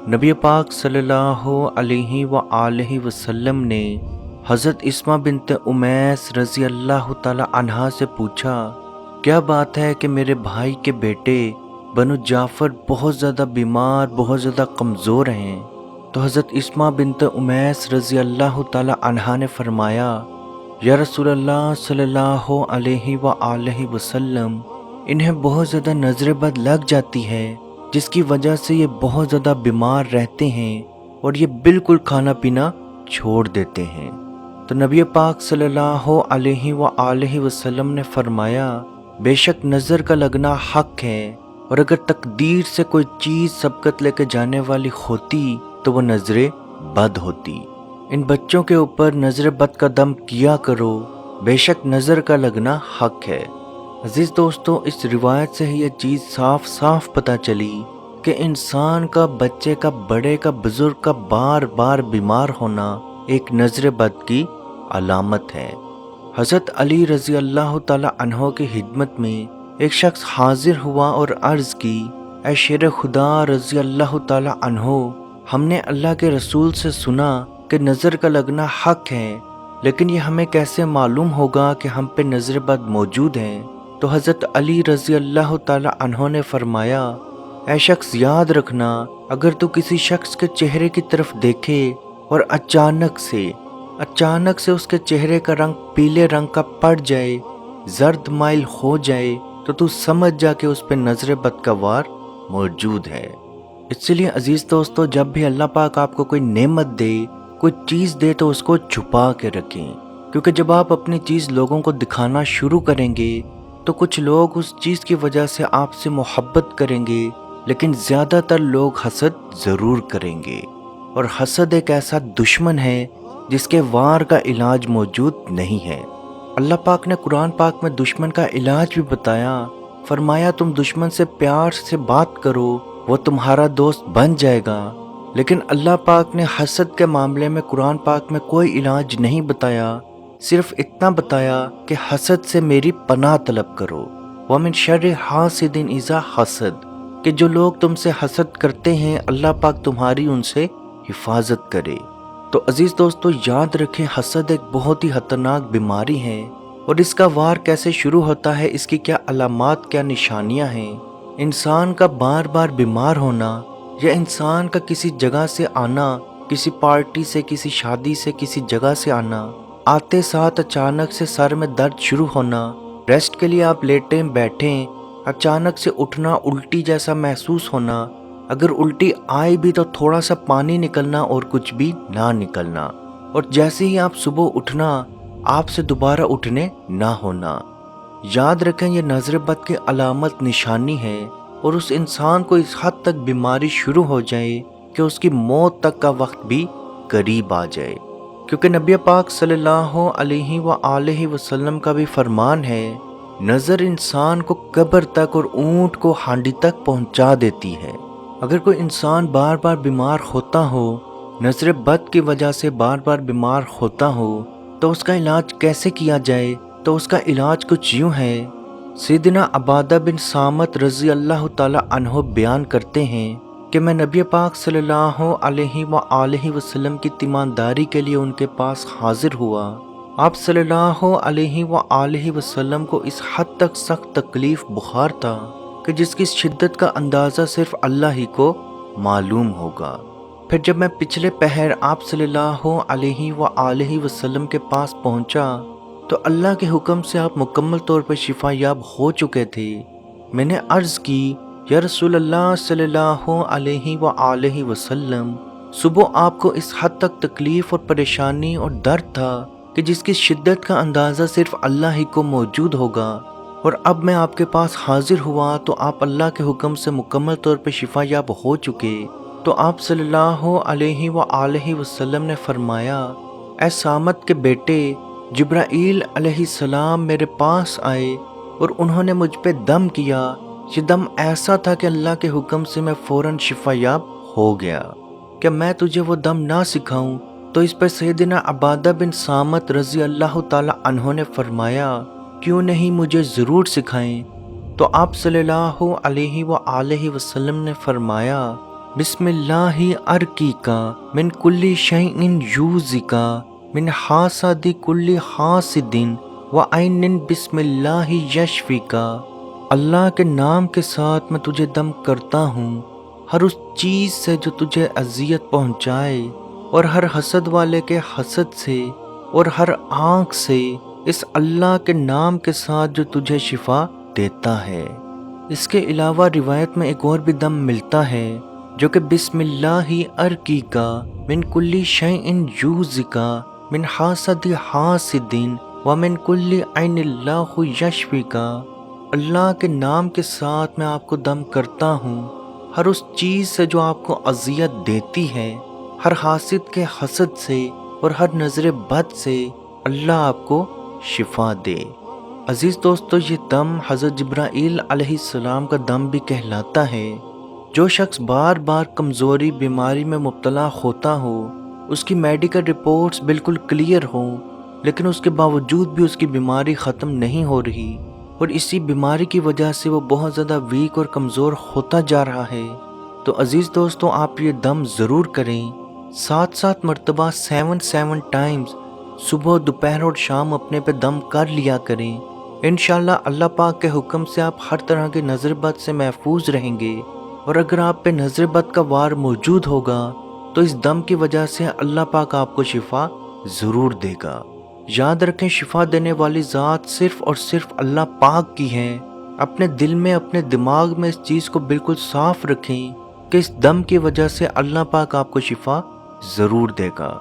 نبی پاک صلی اللہ علیہ وآلہ وسلم نے حضرت اسماء بنت امیس رضی اللہ تعالی عنہا سے پوچھا، کیا بات ہے کہ میرے بھائی کے بیٹے بنو جعفر بہت زیادہ بیمار، بہت زیادہ کمزور ہیں؟ تو حضرت اسماء بنت امیس رضی اللہ تعالی عنہا نے فرمایا، یا رسول اللہ صلی اللہ علیہ وآلہ وسلم، انہیں بہت زیادہ نظر بد لگ جاتی ہے، جس کی وجہ سے یہ بہت زیادہ بیمار رہتے ہیں اور یہ بالکل کھانا پینا چھوڑ دیتے ہیں۔ تو نبی پاک صلی اللہ علیہ وآلہ وسلم نے فرمایا، بے شک نظر کا لگنا حق ہے، اور اگر تقدیر سے کوئی چیز سبقت لے کے جانے والی ہوتی تو وہ نظر بد ہوتی۔ ان بچوں کے اوپر نظر بد کا دم کیا کرو، بے شک نظر کا لگنا حق ہے۔ عزیز دوستو، اس روایت سے ہی یہ چیز صاف صاف پتہ چلی کہ انسان کا، بچے کا، بڑے کا، بزرگ کا بار بار بیمار ہونا ایک نظر بد کی علامت ہے۔ حضرت علی رضی اللہ تعالی عنہ کی خدمت میں ایک شخص حاضر ہوا اور عرض کی، اے شیر خدا رضی اللہ تعالی عنہ، ہم نے اللہ کے رسول سے سنا کہ نظر کا لگنا حق ہے، لیکن یہ ہمیں کیسے معلوم ہوگا کہ ہم پہ نظر بد موجود ہے؟ تو حضرت علی رضی اللہ تعالی عنہ نے فرمایا، اے شخص یاد رکھنا، اگر تو کسی شخص کے چہرے کی طرف دیکھے اور اچانک سے اس کے چہرے کا رنگ پیلے رنگ کا پڑ جائے، زرد مائل ہو جائے، تو سمجھ جا کہ اس پہ نظر بد کا وار موجود ہے۔ اس لیے عزیز دوستو، جب بھی اللہ پاک آپ کو کوئی نعمت دے، کوئی چیز دے، تو اس کو چھپا کے رکھیں، کیونکہ جب آپ اپنی چیز لوگوں کو دکھانا شروع کریں گے تو کچھ لوگ اس چیز کی وجہ سے آپ سے محبت کریں گے، لیکن زیادہ تر لوگ حسد ضرور کریں گے، اور حسد ایک ایسا دشمن ہے جس کے وار کا علاج موجود نہیں ہے۔ اللہ پاک نے قرآن پاک میں دشمن کا علاج بھی بتایا، فرمایا تم دشمن سے پیار سے بات کرو، وہ تمہارا دوست بن جائے گا۔ لیکن اللہ پاک نے حسد کے معاملے میں قرآن پاک میں کوئی علاج نہیں بتایا، صرف اتنا بتایا کہ حسد سے میری پناہ طلب کرو، وَمِن شَرِّ حَاسِدٍ إِذَا حَسَد، کہ جو لوگ تم سے حسد کرتے ہیں اللہ پاک تمہاری ان سے حفاظت کرے۔ تو عزیز دوستو، یاد رکھیں، حسد ایک بہت ہی خطرناک بیماری ہے، اور اس کا وار کیسے شروع ہوتا ہے، اس کی کیا علامات، کیا نشانیاں ہیں۔ انسان کا بار بار بیمار ہونا، یا انسان کا کسی جگہ سے آنا، کسی پارٹی سے، کسی شادی سے، کسی جگہ سے آنا، آتے ساتھ اچانک سے سر میں درد شروع ہونا، ریسٹ کے لیے آپ لیٹیں بیٹھیں، اچانک سے اٹھنا، الٹی جیسا محسوس ہونا، اگر الٹی آئے بھی تو تھوڑا سا پانی نکلنا اور کچھ بھی نہ نکلنا، اور جیسے ہی آپ صبح اٹھنا آپ سے دوبارہ اٹھنے نہ ہونا۔ یاد رکھیں، یہ نظر بد کی علامت، نشانی ہے، اور اس انسان کو اس حد تک بیماری شروع ہو جائے کہ اس کی موت تک کا وقت بھی قریب آ جائے، کیونکہ نبی پاک صلی اللہ علیہ وآلہ وسلم کا بھی فرمان ہے، نظر انسان کو قبر تک اور اونٹ کو ہانڈی تک پہنچا دیتی ہے۔ اگر کوئی انسان بار بار بیمار ہوتا ہو، نظر بد کی وجہ سے بار بار بیمار ہوتا ہو، تو اس کا علاج کیسے کیا جائے؟ تو اس کا علاج کچھ یوں ہے۔ سیدنا عبادہ بن صامت رضی اللہ تعالی عنہ بیان کرتے ہیں کہ میں نبی پاک صلی اللہ علیہ وآلہ وسلم کی تیمارداری کے لیے ان کے پاس حاضر ہوا۔ آپ صلی اللہ علیہ وآلہ وسلم کو اس حد تک سخت تکلیف بخار تھا کہ جس کی شدت کا اندازہ صرف اللہ ہی کو معلوم ہوگا۔ پھر جب میں پچھلے پہر آپ صلی اللہ علیہ وآلہ وسلم کے پاس پہنچا تو اللہ کے حکم سے آپ مکمل طور پر شفا یاب ہو چکے تھے۔ میں نے عرض کی، یا رسول اللہ صلی اللہ علیہ وآلہ وسلم، صبح آپ کو اس حد تک تکلیف اور پریشانی اور درد تھا کہ جس کی شدت کا اندازہ صرف اللہ ہی کو موجود ہوگا، اور اب میں آپ کے پاس حاضر ہوا تو آپ اللہ کے حکم سے مکمل طور پر شفا یاب ہو چکے۔ تو آپ صلی اللہ علیہ وآلہ وسلم نے فرمایا، اے صامت کے بیٹے، جبرائیل علیہ السلام میرے پاس آئے اور انہوں نے مجھ پہ دم کیا، یہ دم ایسا تھا کہ اللہ کے حکم سے میں فوراً شفا یاب ہو گیا۔ کہ میں تجھے وہ دم نہ سکھاؤں؟ تو اس پر سیدنا عبادہ بن صامت رضی اللہ تعالی عنہ نے فرمایا، کیوں نہیں، مجھے ضرور سکھائیں۔ تو آپ صلی اللہ علیہ وآلہ وسلم نے فرمایا، بسم اللہ ارقیکا من کل شیء یوزکا من حاسد کل حاسد وعین بسم اللہ یشفیکا۔ اللہ کے نام کے ساتھ میں تجھے دم کرتا ہوں ہر اس چیز سے جو تجھے اذیت پہنچائے، اور ہر حسد والے کے حسد سے، اور ہر آنکھ سے، اس اللہ کے نام کے ساتھ جو تجھے شفا دیتا ہے۔ اس کے علاوہ روایت میں ایک اور بھی دم ملتا ہے جو کہ بسم اللہ ارقیکا من کل شیء یوزکا من حاسد حاسد ومن کل عین اللہ یشفیکا۔ اللہ کے نام کے ساتھ میں آپ کو دم کرتا ہوں ہر اس چیز سے جو آپ کو اذیت دیتی ہے، ہر حاسد کے حسد سے اور ہر نظر بد سے اللہ آپ کو شفا دے۔ عزیز دوستو، یہ دم حضرت جبرائیل علیہ السلام کا دم بھی کہلاتا ہے۔ جو شخص بار بار کمزوری بیماری میں مبتلا ہوتا ہو، اس کی میڈیکل رپورٹس بالکل کلیئر ہوں، لیکن اس کے باوجود بھی اس کی بیماری ختم نہیں ہو رہی، اور اسی بیماری کی وجہ سے وہ بہت زیادہ ویک اور کمزور ہوتا جا رہا ہے، تو عزیز دوستو آپ یہ دم ضرور کریں۔ 7 مرتبہ 7 ٹائمز صبح، دوپہر اور شام اپنے پہ دم کر لیا کریں۔ انشاءاللہ اللہ پاک کے حکم سے آپ ہر طرح کے نظر بد سے محفوظ رہیں گے، اور اگر آپ پہ نظر بد کا وار موجود ہوگا تو اس دم کی وجہ سے اللہ پاک آپ کو شفا ضرور دے گا۔ یاد رکھیں، شفا دینے والی ذات صرف اور صرف اللہ پاک کی ہے۔ اپنے دل میں، اپنے دماغ میں اس چیز کو بالکل صاف رکھیں کہ اس دم کی وجہ سے اللہ پاک آپ کو شفا ضرور دے گا۔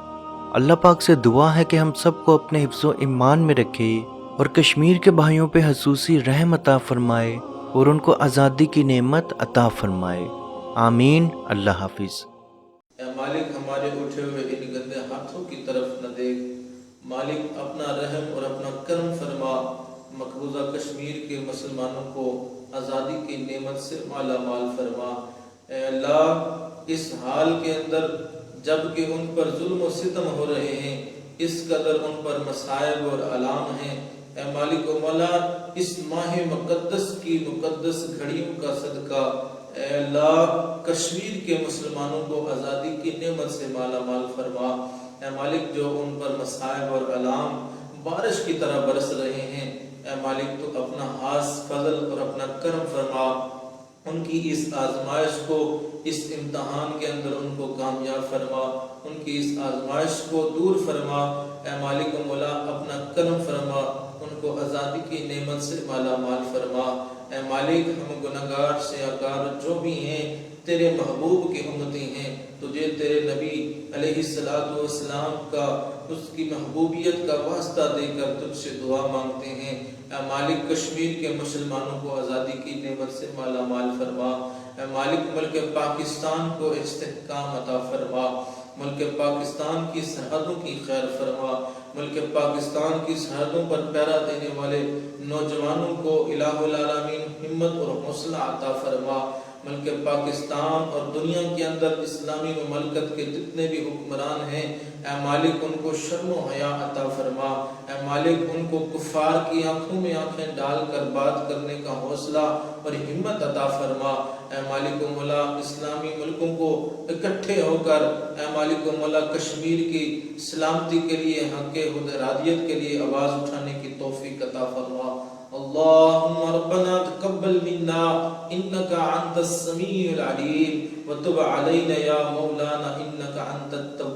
اللہ پاک سے دعا ہے کہ ہم سب کو اپنے حفظ و ایمان میں رکھے، اور کشمیر کے بھائیوں پہ خصوصی رحم عطا فرمائے، اور ان کو آزادی کی نعمت عطا فرمائے۔ آمین۔ اللہ حافظ۔ اے مالک، ہمارے اٹھے ہوئے ان گندے ہاتھوں کی طرف نہ دیکھ۔ مالک، اپنا رحم اور اپنا کرم فرما، مقبوضہ کشمیر کے مسلمانوں کو آزادی کی نعمت سے مالا مال فرما۔ اے اللہ، اس حال کے اندر جب کہ ان پر ظلم و ستم ہو رہے ہیں، اس قدر ان پر مصائب اور آلام ہیں، اے مالک و مولا، اس ماہ مقدس کی مقدس گھڑیوں کا صدقہ اے اللہ کشمیر کے مسلمانوں کو آزادی کی نعمت سے مالا مال فرما۔ اے مالک، جو ان پر مصائب اور آلام بارش کی طرح برس رہے ہیں، اے مالک تو اپنا خاص فضل اور اپنا کرم فرما، ان کی اس آزمائش کو، اس امتحان کے اندر ان کو کامیاب فرما، ان کی اس آزمائش کو دور فرما۔ اے مالک و مولا، اپنا کرم فرما، ان کو آزادی کی نعمت سے مالا مال فرما۔ اے مالک، ہم گناہگار سیاہکار جو بھی ہیں، تیرے محبوب کی امتی ہیں، تجھے تیرے نبی علیہ السلام کا، اس کی محبوبیت کا واسطہ دے کر تجھ سے دعا مانگتے ہیں۔ اے مالک، کشمیر کے مسلمانوں کو آزادی کی نعمت سے مالا مال فرما۔ اے مالک، ملک پاکستان کو استحکام عطا فرما، ملک پاکستان کی سرحدوں کی خیر فرما، ملک پاکستان کی سرحدوں پر پہرا دینے والے نوجوانوں کو الہ العالمین ہمت اور حوصلہ عطا فرما۔ ملک پاکستان اور دنیا کے اندر اسلامی مملکت کے جتنے بھی حکمران ہیں، اے مالک ان کو شرم و حیا عطا فرما۔ اے مالک، ان کو کفار کی آنکھوں میں آنکھیں ڈال کر بات کرنے کا حوصلہ اور ہمت عطا فرما۔ اے مالک و مولا، اسلامی ملکوں کو اکٹھے ہو کر اے مالک و مولا کشمیر کی سلامتی کے لیے، حق حدرادیت کے لیے آواز اٹھانے کی توفیق عطا فرما۔ اللہم ربنا تقبل منا انکا انت السمیع العلیم وتب علینا یا مولانا انکا انت التواب